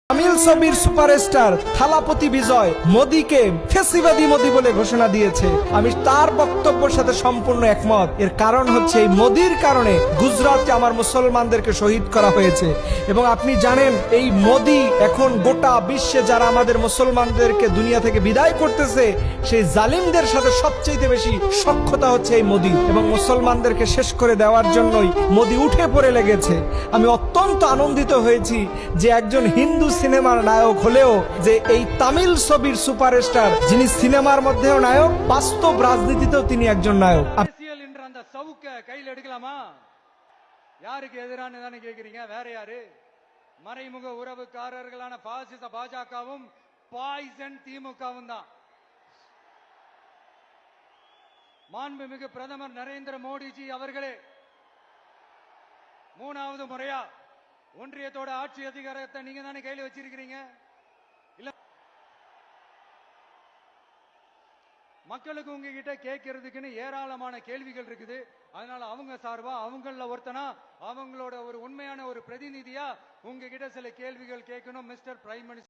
তামিল ছবির সুপারস্টার থালাপতি বিজয় মোদিকে ফেসিবাদী মোদি বলে ঘোষণা দিয়েছে। আমি তার বক্তব্যের সাথে সম্পূর্ণ একমত। এর কারণ হচ্ছে এই মোদির কারণে গুজরাটে আমার মুসলমানদেরকে শহীদ করা হয়েছে। এবং আপনি জানেন এই মোদি এখন গোটা বিশ্বে যারা আমাদের মুসলমানদেরকে দুনিয়া থেকে বিদায় করতেছে, সেই জালিমদের সাথে সবচেয়ে বেশি সখ্যতা হচ্ছে এই মোদি। এবং মুসলমানদেরকে শেষ করে দেওয়ার জন্যই মোদি উঠে পড়ে লেগেছে। আমি অত্যন্ত আনন্দিত হয়েছি যে একজন হিন্দু সিনেমার নায়ক হলেও যে এই তামিল ছবির সুপারস্টার, যিনি সিনেমার মধ্যেও নায়ক, বাস্তব রাজনীতিতেও তিনি একজন নায়ক। அரசியல் என்ற அந்த சவுக்க கையில் எடுக்கலாமா? யாருக்கு எதிரான தானே கேக்குறீங்க? வேற யாரு? மறைமுக உறவுக்காரர்களான பாசிச பாஜகவும் பாய்சன் திமுகவும் தான். மாண்புமிகு பிரதமர் நரேந்திர மோடிஜி அவர்களே மூணாவது முறையா ஒன்றியத்தோட ஆட்சி அதிகாரத்தை நீங்க தானே கையில் வச்சிருக்கிறீங்க. இல்ல மக்களுக்கு உங்ககிட்ட கேட்கறதுக்குன்னு ஏராளமான கேள்விகள் இருக்குது. அதனால அவங்க சார்பா அவங்கள ஒருத்தனா அவங்களோட ஒரு உண்மையான ஒரு பிரதிநிதியா உங்ககிட்ட சில கேள்விகள் கேட்கணும் மிஸ்டர் பிரைம் மினிஸ்டர்.